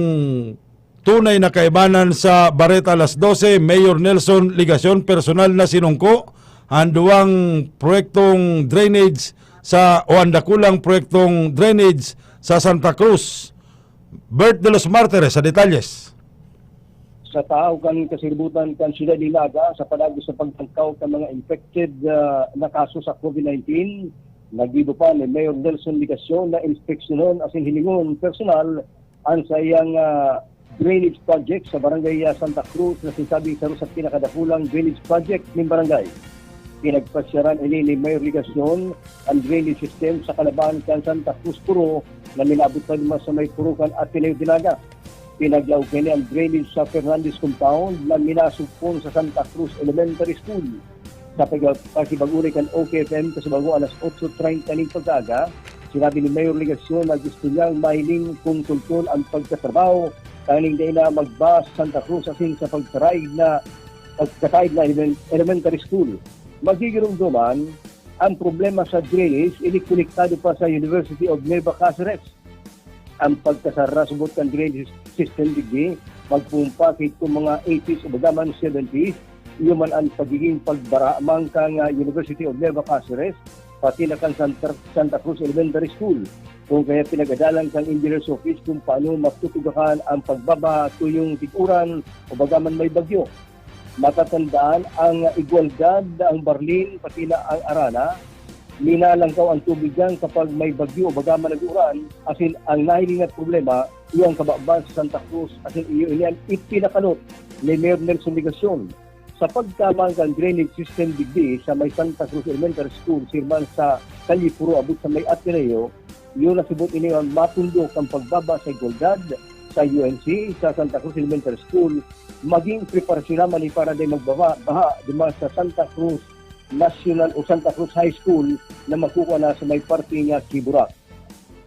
tunay na kaibanan sa Barreta alas 12, Mayor Nelson Ligacion personal na sinungko ang duwang proyektong drainage sa o ang dakulang proyektong drainage sa Santa Cruz. Bert de los Martires sa detalles. Sa tao kan kasirbutan kan sila Nilaga sa padagos sa pagtangkaw ng mga infected na kaso sa COVID-19, nagibo pa ni Mayor Nelson Ligacion na inspeksyonon asin hilingon personal ang sayang drainage project sa barangay Santa Cruz na sinasabing sa pinakadakulang drainage project ng barangay. Pinagpasyaran ni Mayor Ligacion ang drainage system sa Kalaban kan Santa Cruz Puro na minabot pa naman sa may Purukan at Tineo Dinaga. Pinaglaw kini ang drainage sa Fernandez Compound na minasupon sa Santa Cruz Elementary School. Sa pagkibag-uri kan OKFM kasabago alas 8:30 ng pagkaga, sinabi ni Mayor Ligacion na gusto niyang mahiling kung tultol ang pagkatrabaho kaning day na magbas Santa Cruz asin sa pagkataid na elementary school. Magigirumduman ang problema sa drainage inikonektado pa sa University of Nueva Cáceres. Ang pagkasara subot ng drainage system digdi magpumpa kito mga 80s o bagaman 70s iyo man ang pagiging pagbaramang kang University of Nueva Cáceres pati na kang Santa Cruz Elementary School. Kung kaya pinagadalan kang engineer's office kung paano matutugahan ang pagbaba tuyong tiguran o bagaman may bagyo. Matatandaan ang igualdad, ang Barlin, pati na ang Arana. Minalangkaw ang tubig dyan kapag may bagyo o bagaman nag-uran. Asin ang nahiling at problema, iyong kababas sa Santa Cruz, asin iyo iniyan ipinakalot ni Mayor Nelson Ligacion. Sa pagkamang kang drainage system digdi sa may Santa Cruz Elementary School, sirman sa Kalipuro, abot sa may Ateneo, yun nasibot ini ang matundok ang pagbaba sa igualdad sa UNC, sa Santa Cruz Elementary School, maging preparasyon naman para din magbaha sa Santa Cruz National o Santa Cruz High School na makukuha na sa may party nga Kiburak.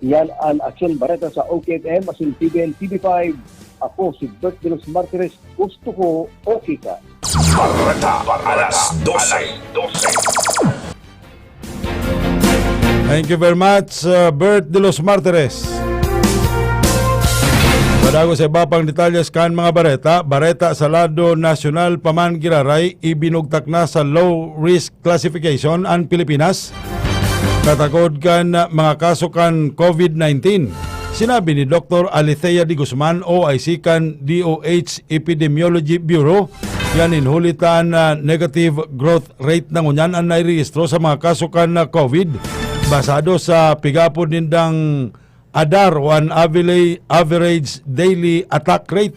Yan ang Aksyon Barreta sa OKFM, asin TVN TV5. Ako si Bert de los Martires, gusto ko okay ka. Barreta alas 12. Thank you very much, Bert de los Martires. Padago sa iba pang detalyes kan mga bareta sa lado nasyonal paman giraray ibinugtak na sa low risk classification ang Pilipinas. Katakod kan mga kaso kan COVID-19. Sinabi ni Dr. Alithea de Guzman, OIC kan DOH Epidemiology Bureau, yan inhulitan na negative growth rate ng unyan ang nairehistro sa mga kaso kan na COVID basado sa pigapon nindang ADAR o an average daily attack rate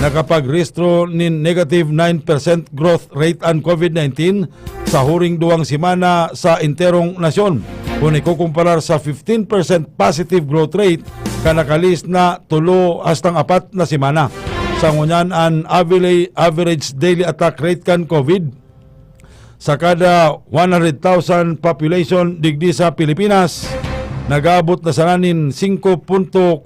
na kapag-restro nin negative 9% growth rate ang COVID-19 sa huring 2 semana sa interong nasyon. Kung ikukumparar sa 15% positive growth rate kanakalis na 3 hastang 4 na semana. Sa ngunyan ang average daily attack rate kan COVID sa kada 100,000 population digdi sa Pilipinas nag-abot na sananin 5.42%.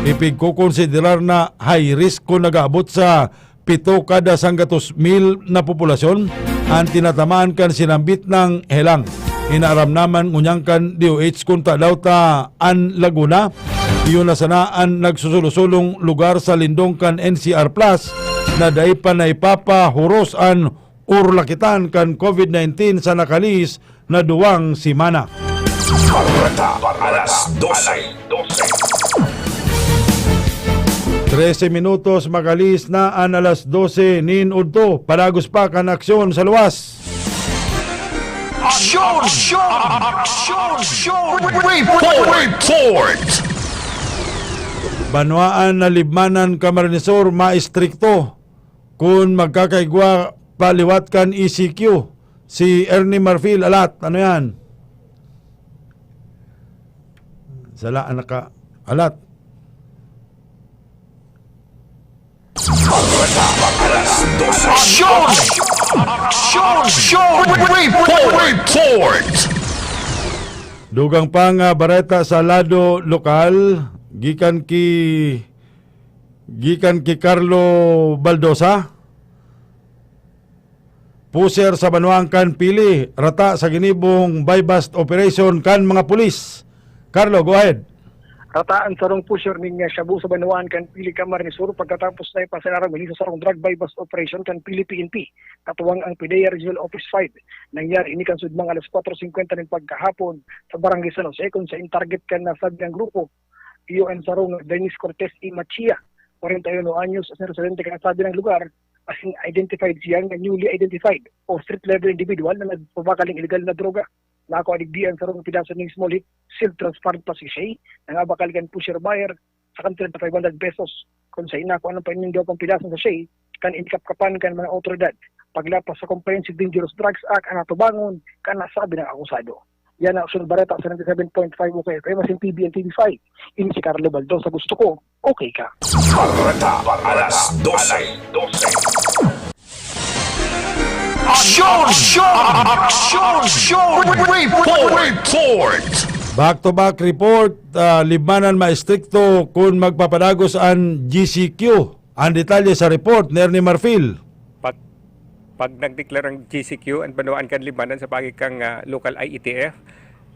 Ipigkukonsiderar na high risk kung nag-abot sa 7 kada 100,000 na populasyon ang tinatamaan kan sinambit ng helang. Inaram naman ngunyang kan DOH kung daw ta an Laguna. Iyon na sana ang nagsusulusulong lugar sa lindong kan NCR Plus na dahi pa na ipapahuros ang urlakitan kan COVID-19 sa nakalis na 2 semana. Barreta alas 12. 13 minutos magalis na ang alas 12 nin udto. Palagos pa kan aksyon sa luwas. Aksyon! Report! Banwaan na libmanan Camarines-Sur maestrikto kung magkakaigwa paliwat kan ECQ. Si Ernie Marfil, alat, ano yan? Sala, anak ka, alat. Aksyon! Report! Dugang pang bareta sa lado lokal gikan ki Carlo Baldosa. Puser sa Banuang kan pili rata sa ginibong buy-bust operation kan mga pulis. Carlo, go ahead. Rataan sarong pusher ning Shabu sa Banuan kan pili Camarines-Sur pagkatapos na ipasarang sa sarong drug buy-bust operation kan pili PNP. Katuwang ang PDEA Regional Office 5. Nangyari ini kan sudmang alas 4:50 ng pagkahapon sa Barangay San Jose kung sa in-target kan na sabi ng grupo. Iyo ang sarong Dennis Cortez y Machia, 41 anyos, as residente kan sabi ng lugar, as in identified siyang newly identified o street-level individual na nagpapakaling illegal na droga. Nako adigdian sa rong pidasan ng small hit, sealed transparent pa si Shay, nangabakalikan pusher buyer sa kanila 500 pesos. Kung sa inako anong panindaw pang pidasan sa Shay, kan inikapkapan kan mga otoridad. Paglapas sa Comprehensive Dangerous Drugs Act, ang natubangon, kan nasabi ng akusado. Yan ang Aksyon Barreta sa 97.5 OKFM, masin TVN TV5. Ini si Carlo Baldosa, gusto ko, okay ka. Barreta alas 12. Aksyon! Report! Back-to-back report, libmanan maestrikto kung magpapadagos ang GCQ. Ang detalye sa report ni Ernie Marfil. Pag nagdeklara ang GCQ ang banuan kan libanan sa pagikang local IETF,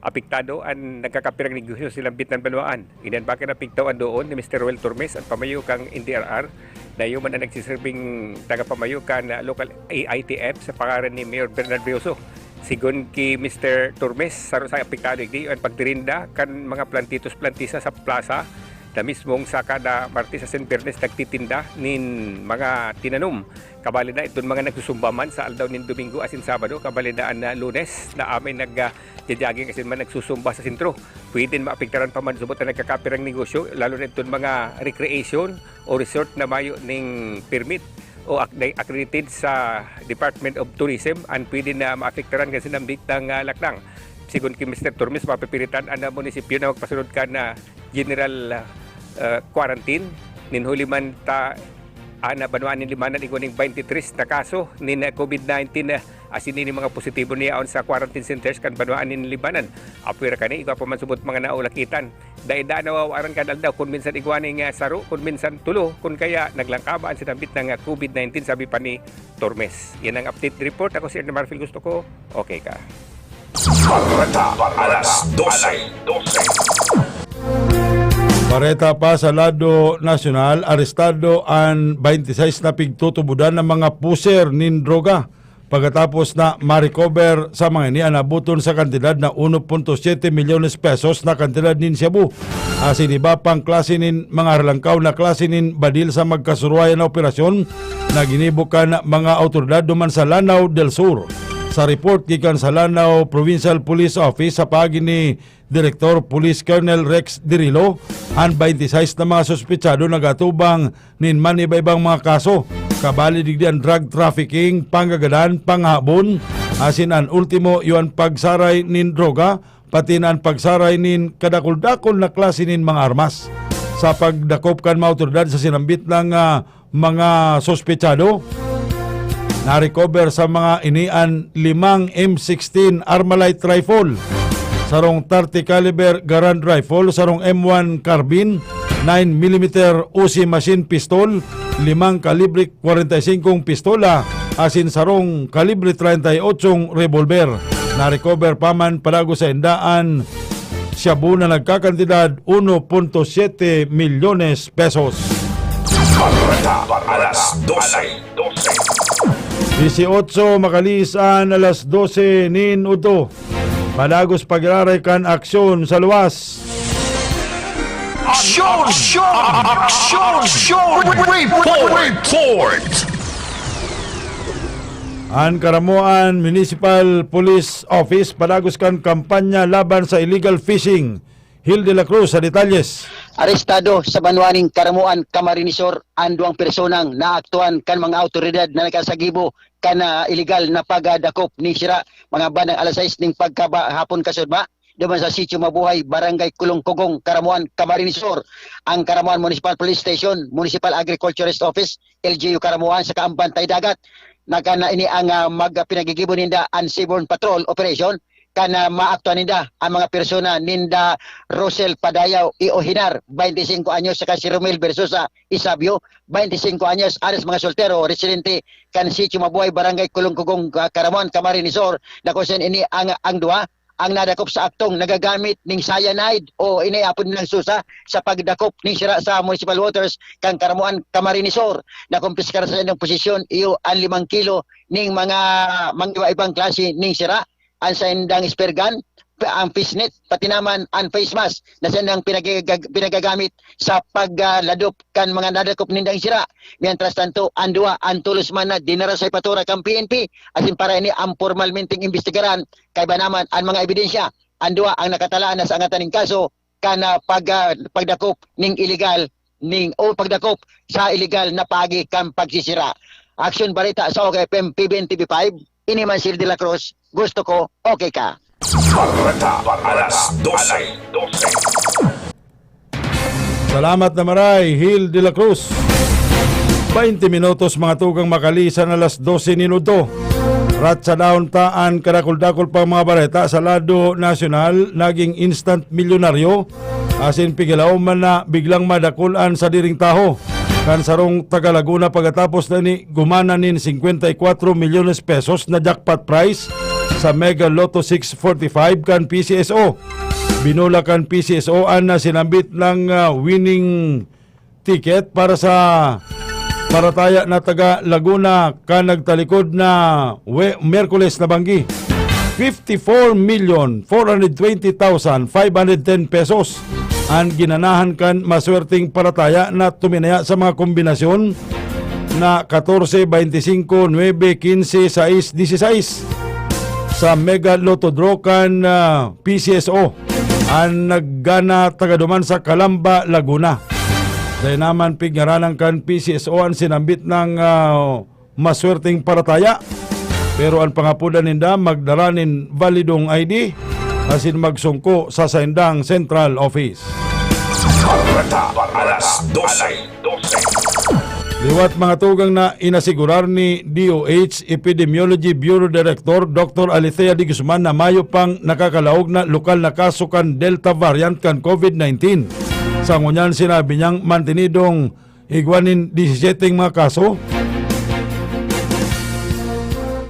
apektado ang nagkakapirang negosyo silang bitnan banuan. Inan bakit apektawan doon ni Mr. Roel Tormes at pamayo kang NDRR na yung man ang nagsisirbing tagapamayo kan local IETF sa pangalan ni Mayor Bernard Brioso. Sigon ki Mr. Tormes, saro sa apektado hindi ang pagdirinda kan mga plantitos-plantisa sa plaza na mismong sa kada Martes sa St. Bernes nagtitinda nin mga tinanom. Kabali na itong mga nagsusumbaman sa aldaw nin Domingo asin Sabado, kabali na Lunes na amin nag-jaging asin man nagsusumba sa sentro. Pwede maapektaran pa man subot na nagkakapirang negosyo, lalo na itong mga recreation o resort na mayo ning permit o accredited sa Department of Tourism and pwede na maapektaran kasi ng bitang laklang. Sigun ki Mr. Tormes, mapipilitan ang munisipyo na magpasunod ka na general quarantine ninhuli man ta ana banuan nin limanan iguning 23 na kaso nin COVID-19 asin ini mga positibo niya on sa quarantine centers kan banuan nin libanan apwera kani igwa pa man subot mga naulakitan daida nawawaran kadal daw kun minsan iguaning saro kun minsan tulo kun kaya naglangkabaan sa dambit ng COVID-19 sabi pa ni Tormes. Yan ang update report. Ako si Ernie Marfil, gusto ko okay ka. Barreta alas 12. Bareta pa sa lado nasyonal, arestado ang 26 na pigtutubudan ng mga puser nin droga. Pagkatapos na ma-recover sa mga ini, anabuton sa kantidad na 1.7 milyones pesos na kantidad nin Cebu. Asin iba pang klase nin mga arlangkaw na klase nin badil sa magkasuruayan na operasyon na ginibukan mga autoridad duman sa Lanao del Sur. Sa report gikan sa Lanao Provincial Police Office sa pagi ni Director Police Colonel Rex Dirilo, ang 26 na mga suspetsado nagatubang nin man iba-ibang mga kaso. Kabali digdi ang drug trafficking, panggagadan, panghabon, asin ang ultimo yuan pagsaray nin droga, pati na ang pagsaray nin kadakol-dakol na klase nin mga armas. Sa pagdakop kan mga otoridad sa sinambit ng mga suspetsado, na-recover sa mga inian 5 M16 Armalite rifle, sarong 30 caliber Garand rifle, sarong M1 carbine, 9mm Uzi machine pistol, 5 kalibre 45 pistola, asin sarong kalibre 38 revolver. Na-recover pa man palago sa indaan Cebu na nagkakantidad 1.7 milyones pesos. Barreta alas 12. 18 makalisan alas 12 nin uto. Palagos paglaray kan aksyon sa luwas. Action! Report! Ang Karamuan Municipal Police Office palagos kan kampanya laban sa illegal fishing. Hill de la Cruz sa detalles. Arestado sa Banuaning Karamuan, Camarinesor ang duwang personang naaktuan kan mga autoridad na nakasagibo kan illegal na pagdakop ni sira mga bandang alas 6 ning pagkahapon kasudma duman sa Sitio Mabuhay, Barangay Kulong-Kugong, Karamuan, Camarinesor. Ang Karamuan Municipal Police Station, Municipal Agriculturist Office, LGU Karamuan sa Kaambantay Dagat. Nagana ini ang magpinagigibo ninda ang Seaborne Patrol Operation kana maaktuan ninda ang mga persona ninda Rosel Padayaw Iohinar, 25 anyos, saka si Romel Versosa Isabio, 25 anyos, ares mga soltero, residente kan Sitio Mabuhay, Barangay Kulong-Kugong, Karamuan, Camarinesor. Nakusen ini ang duha ang nadakop sa aktong nagagamit ning cyanide o iniapon nilang susa sa pagdakop ning sira sa municipal waters kang Karamuan, Camarinesor. Nakumpiskar sa inyong posisyon iyo ang 5 kilo ning mga ibang klase ning sira, ang sa indang spergan, ang fishnet, pati naman ang face mask na siyang pinagagamit sa pagladop kan mga nadakop nindang sira. Mientras tanto, ang duwa, ang tulos man na dinara sa ipatura kang PNP asin para ini ang formalmente investigaran kay ba naman ang mga ebidensya. Ang duwa ang nakatalaan na sa angatan ng kaso kana pagdakop ning illegal o pagdakop sa illegal na pagi kang pagsisira. Action Barreta sa OKFM PBN TV5. Ini man Hill de la Cruz, gusto ko okay ka. Barreta alas 12. Salamat na maray, Hill de la Cruz. 20 minutos mga tugang makalisan alas 12 minuto. Ratsa daon taan kadakol-dakol pa mga bareta sa lado nasyonal naging instant milyonaryo asin pigilaw man na biglang madakulan sa diring taho kan sarong taga Laguna pagkatapos na ni gumana nin 54 milyones pesos na jackpot prize sa Mega Lotto 645 kan PCSO. Binula kan PCSO an na sinambit ng winning ticket para sa parataya na taga Laguna ka nagtalikod na Merkules na banggi. 54,420,510 pesos ang ginanahan kan maswerteng parataya na tuminaya sa mga kombinasyon na 14, 25, 9, 15, 6, 16 sa Mega Lotto Draw kan PCSO ang naggana tagaduman sa Calamba, Laguna. Dahil naman pigngaranan kan PCSO ang sinambit ng maswerteng parataya. Pero ang pangapunan ninda magdaranin validong ID asin magsungko sa Saindang Central Office. Barreta alas 12. Liwat mga tugang na inasigurar ni DOH Epidemiology Bureau Director Dr. Alethea de Guzman na mayo pang nakakalaog na lokal na kaso kan Delta variant kan COVID-19. Sa ngunyan sinabi niyang mantinidong igwanin 17 mga kaso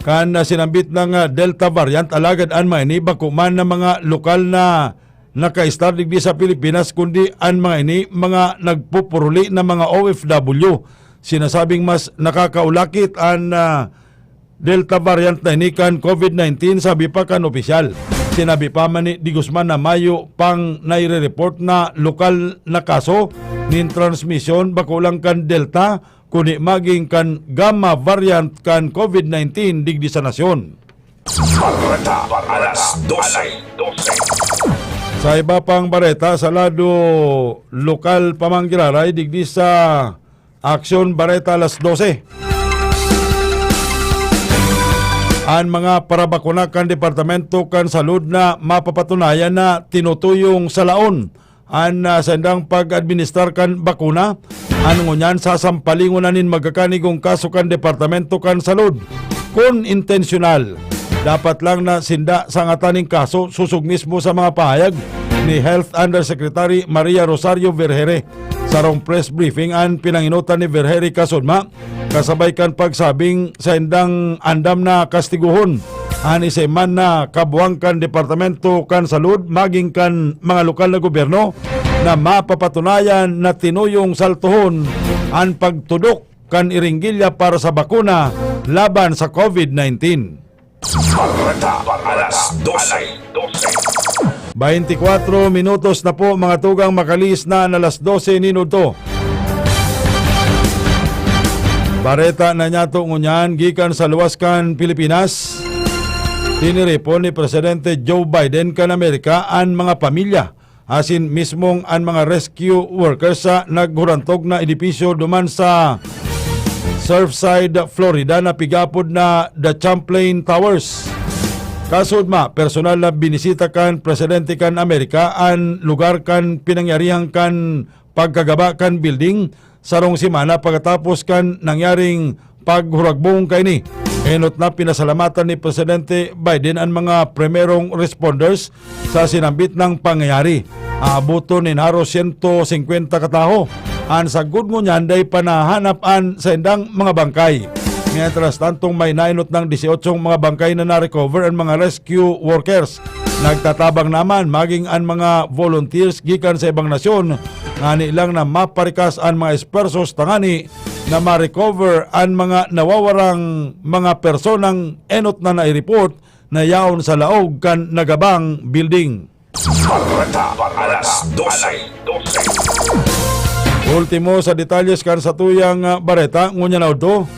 kan sinambit ng Delta variant alagad an mga ini bakuman na mga lokal na naka-star digdi sa Pilipinas kundi an mga ini mga nagpupuruli na mga OFW. Sinasabing mas nakakaulakit an Delta variant na ini kan COVID-19 sabi pa kan opisyal. Sinabi pa man ni Di Guzman na mayo pang naire-report na lokal na kaso nin transmission bakulang kan Delta kundi maging kan Gamma variant kan COVID-19 digdi sa nasyon. Barreta alas 12. Sa iba pang bareta sa lado lokal pamanggiraray digdi sa Aksyon Bareta alas 12. Ang mga parabakuna kan Departamento kan Salud na mapapatunayan na tinutuyong sa laon ang sendang pag-administrar kan bakuna. Ano ngunyan sasampalingon na nin magkakanigong kaso kan Departamento kan Salud. Kung intensyonal, dapat lang na sinda sa ngataning kaso susug mismo sa mga pahayag ni Health Undersecretary Maria Rosario Vergere. Sarong press briefing ang pinanginutan ni Vergere kasudma kasabay kan pagsabing sa indang andam na kastiguhon ani sa man na kabuang kan Departamento kan Salud maging kan mga lokal na gobyerno na mapapatunayan na tinuyong saltuhon ang pagtudok kan iringgilya para sa bakuna laban sa COVID-19. Barreta alas 12. 24 minutos na po mga tugang makalis na alas 12 minuto. Bareta na nyato ngunyan gikan sa luwas kan Pilipinas. Tiniripon ni Presidente Joe Biden kan Amerika ang mga pamilya asin mismong ang mga rescue workers sa naghurantog na edipisyo duman sa Surfside, Florida na pigapod na The Champlain Towers. Kasudma, personal na binisita kan Presidente kan Amerika ang lugar kan pinangyarihan kan pagkagaba kan building sarong simana pagkatapos kan nangyaring paghuragbong kaini. Enot na pinasalamatan ni Presidente Biden ang mga primerong responders sa sinambit ng pangyayari. Aabuto ni haros 150 kataho. Ang sagud mo niyan day panahanapan sa indang mga bangkay. Mientras tantong may nainot ng 18 mga bangkay na na-recover ang mga rescue workers. Nagtatabang naman maging ang mga volunteers gikan sa ibang nasyon ngani lang na maparikas ang mga espersos tangani na ma-recover ang mga nawawarang mga personang enot na nai-report na yaon sa laog kan nagabang building. Barreta alas 12. Ultimo sa detalles kan sa tuyang bareta ngunya na udto.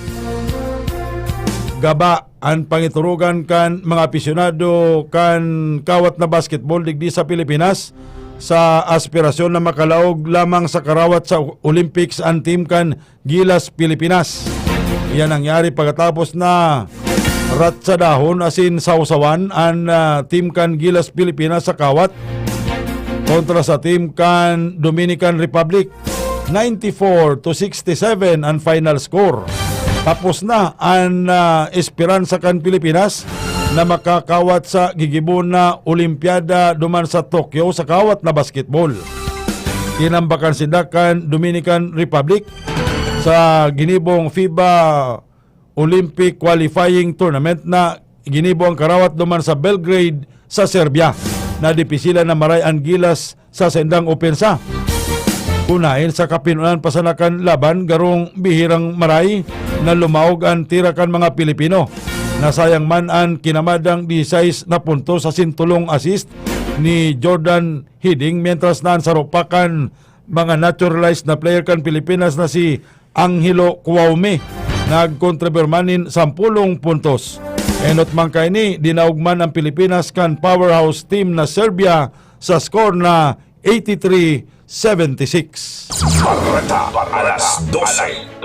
Gaba ang pangiturugan kan mga aficionado kan kawat na basketball digdi sa Pilipinas sa aspirasyon na makalaog lamang sa karawat sa Olympics ang team kan Gilas Pilipinas. Iyan nangyari pagkatapos na ratsadahon asin sausawan ang team kan Gilas Pilipinas sa kawat kontra sa team kan Dominican Republic. 94-67 ang final score. Tapos na ang esperansa kan Pilipinas na makakawat sa gigibon na Olimpiada duman sa Tokyo sa kawat na basketball. Tinambakan sila kan Dominican Republic sa ginibong FIBA Olympic Qualifying Tournament na ginibo ang karawat duman sa Belgrade sa Serbia na dipisila na maray ang gilas sa sendang opensa. Unahin sa kapinunan pasanakan laban garong bihirang maray na lumaog ang tirakan mga Pilipino. Nasayang man ang kinamadang 16 na puntos sa sintulong assist ni Jordan Hiding mientras naan sa ropakan mga naturalized na player kan Pilipinas na si Angelo Cuaume nagkontribermanin 10 puntos. Enot man kay ni dinaugman ang Pilipinas kan powerhouse team na Serbia sa score na 83-76. Barreta alas 12.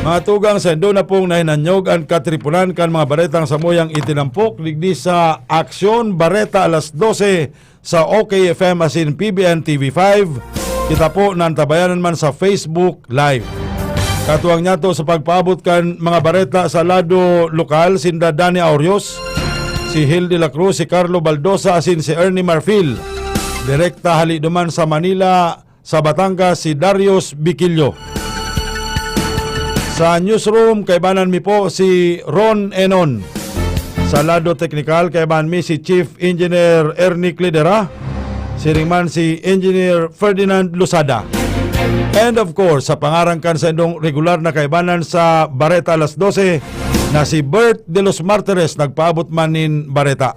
Mga tugang sa endo na pong nahinanyog ang katripunan kan mga baretang samuyang itinampok digdi sa Aksyon Bareta alas 12 sa OKFM asin PBN TV5. Kita po nantabayanan man sa Facebook Live. Katuwang niya to sa pagpaabot kan mga bareta sa lado lokal sinda Dani Aurios, si Hildy La Cruz, si Carlo Baldosa asin si Ernie Marfil. Direkta hali duman sa Manila, sa Batangas si Darius Biquillo. Sa newsroom, kaibanan mi po si Ron Enon. Sa lado teknikal, kaibanan mi si Chief Engineer Ernie Clidera. Siringman si Engineer Ferdinand Lusada. And of course, sa pangarangkan sa indong regular na kaibanan sa Bareta alas 12 na si Bert de los Martires nagpaabot manin Bareta.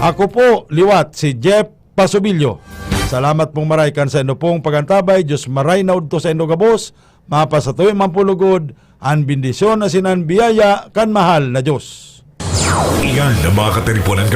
Ako po, liwat, si Jeff Pasubilyo. Salamat pong maray kan sa indong pong pagantabay. Diyos maray na udto sa indong gabos. Mapasatoy mampulugod ang bindisyon na sinan biyaya kan mahal na Diyos. Iyan ang mga katiripunan